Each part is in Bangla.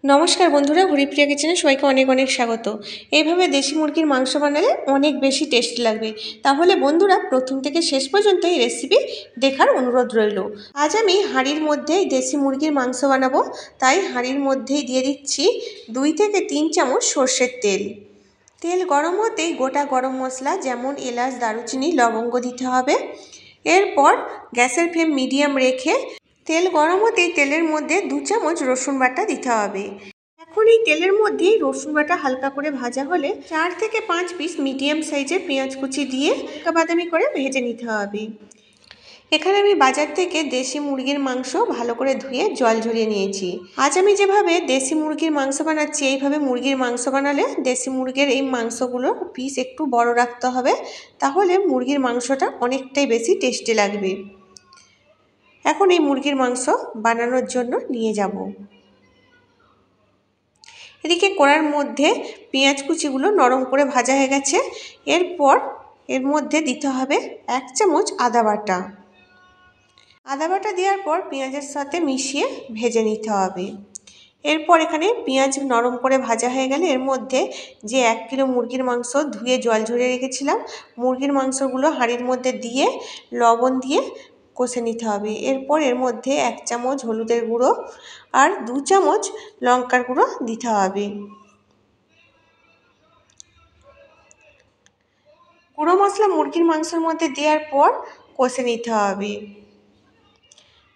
নমস্কার বন্ধুরা, হরিপ্রিয়া কিচেনে সবাইকে অনেক অনেক স্বাগত। এইভাবে দেশি মুরগির মাংস বানালে অনেক বেশি টেস্ট লাগবে। তাহলে বন্ধুরা প্রথম থেকে শেষ পর্যন্ত এই রেসিপি দেখার অনুরোধ রইল। আজ আমি হাঁড়ির মধ্যেই দেশি মুরগির মাংস বানাবো, তাই হাঁড়ির মধ্যেই দিয়ে দিচ্ছি 2 থেকে 3 চামচ সর্ষের তেল। তেল গরম হতেই গোটা গরম মশলা যেমন এলাচ, দারুচিনি, লবঙ্গ দিতে হবে। এরপর গ্যাসের ফ্লেম মিডিয়াম রেখে তেল গরম হতেই তেলের মধ্যে 2 চামচ রসুন বাটা দিতে হবে। এখন এই তেলের মধ্যেই রসুন বাটা হালকা করে ভাজা হলে 4 থেকে 5 পিস মিডিয়াম সাইজের পেঁয়াজ কুচি দিয়ে হালকা বাদামি করে ভেজে নিতে হবে। এখানে আমি বাজার থেকে দেশি মুরগির মাংস ভালো করে ধুয়ে জল ঝরিয়ে নিয়েছি। আজ আমি যেভাবে দেশি মুরগির মাংস বানাচ্ছি, এইভাবে মুরগির মাংস বানালে দেশি মুরগির এই মাংসগুলো পিস একটু বড় রাখতে হবে, তাহলে মুরগির মাংসটা অনেকটাই বেশি টেস্টি লাগবে। এখন এই মুরগির মাংস বানানোর জন্য নিয়ে যাব। এদিকে কড়ার মধ্যে পেঁয়াজ কুচিগুলো নরম করে ভাজা হয়ে গেছে। এরপর এর মধ্যে দিতে হবে 1 চামচ আদা বাটা। আদা বাটা দেওয়ার পর পেঁয়াজের সাথে মিশিয়ে ভেজে নিতে হবে। এরপর এখানে পেঁয়াজ নরম করে ভাজা হয়ে গেলে এর মধ্যে যে 1 কিলো মুরগির মাংস ধুয়ে জল ঝরিয়ে রেখেছিলাম, মুরগির মাংসগুলো হাঁড়ির মধ্যে দিয়ে লবণ দিয়ে কষে নিতে হবে। এরপর এর মধ্যে 1 চামচ হলুদের গুঁড়ো আর 2 চামচ লঙ্কার গুঁড়ো দিতে হবে। গুঁড়ো মশলা মুরগির মাংসের মধ্যে দেওয়ার পর কষে নিতে হবে।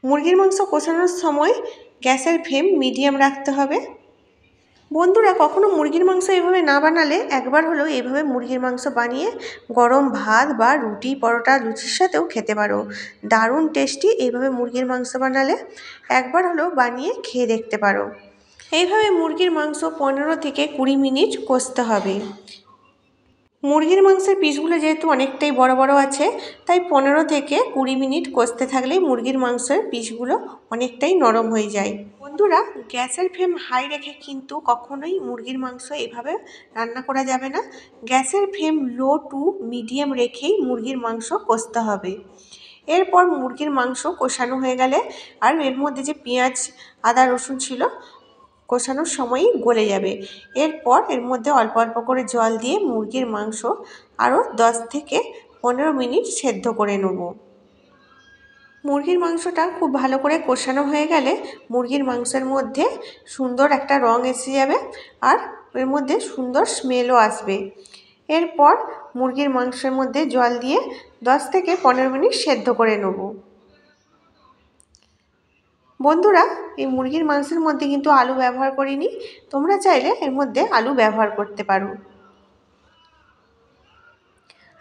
মুরগির মাংস কষানোর সময় গ্যাসের ফ্লেম মিডিয়াম রাখতে হবে। বন্ধুরা কখনো মুরগির মাংস এভাবে না বানালে একবার হলেও এইভাবে মুরগির মাংস বানিয়ে গরম ভাত বা রুটি, পরোটা, লুচির সাথেও খেতে পারো। দারুণ টেস্টি এইভাবে মুরগির মাংস বানালে একবার হলেও বানিয়ে খেয়ে দেখতে পারো। এইভাবে মুরগির মাংস 15 থেকে 20 মিনিট কষতে হবে। মুরগির মাংসের পিসগুলো যেহেতু অনেকটাই বড় বড় আছে, তাই 15 থেকে 20 মিনিট কষতে থাকলেই মুরগির মাংসের পিসগুলো অনেকটাই নরম হয়ে যায়। বন্ধুরা গ্যাসের ফ্লেম হাই রেখে কিন্তু কখনোই মুরগির মাংস এভাবে রান্না করা যাবে না। গ্যাসের ফ্লেম লো টু মিডিয়াম রেখেই মুরগির মাংস কষতে হবে। এরপর মুরগির মাংস কষানো হয়ে গেলে আর এর মধ্যে যে পেঁয়াজ, আদা, রসুন ছিল কষানোর সময়ই গলে যাবে। এরপর এর মধ্যে অল্প অল্প করে জল দিয়ে মুরগির মাংস আরও 10 থেকে 15 মিনিট সেদ্ধ করে নেব। মুরগির মাংসটা খুব ভালো করে কষানো হয়ে গেলে মুরগির মাংসের মধ্যে সুন্দর একটা রং এসে যাবে আর এর মধ্যে সুন্দর স্মেলও আসবে। এরপর মুরগির মাংসের মধ্যে জল দিয়ে 10 থেকে 15 মিনিট সেদ্ধ করে নেব। বন্ধুরা এই মুরগির মাংসের মধ্যে কিন্তু আলু ব্যবহার করিনি, তোমরা চাইলে এর মধ্যে আলু ব্যবহার করতে পারো।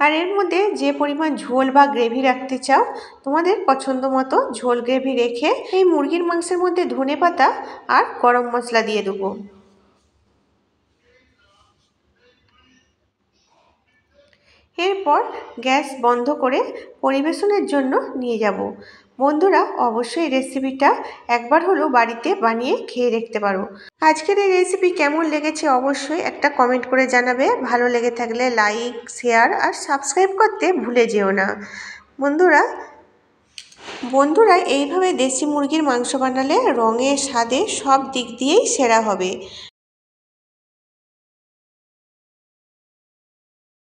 আর এর মধ্যে যে পরিমাণ ঝোল বা গ্রেভি রাখতে চাও তোমাদের পছন্দ মতো ঝোল গ্রেভি রেখে এই মুরগির মাংসের মধ্যে ধনেপাতা আর গরম মশলা দিয়ে দেবো। এরপর গ্যাস বন্ধ করে পরিবেশনের জন্য নিয়ে যাব। বন্ধুরা অবশ্যই রেসিপিটা একবার হলেও বাড়িতে বানিয়ে খেয়ে দেখতে পারো। আজকের এই রেসিপি কেমন লেগেছে অবশ্যই একটা কমেন্ট করে জানাবে। ভালো লেগে থাকলে লাইক, শেয়ার আর সাবস্ক্রাইব করতে ভুলে যেও না। বন্ধুরা এইভাবে দেশি মুরগির মাংস বানালে রঙে, স্বাদে সব দিক দিয়েই সেরা হবে।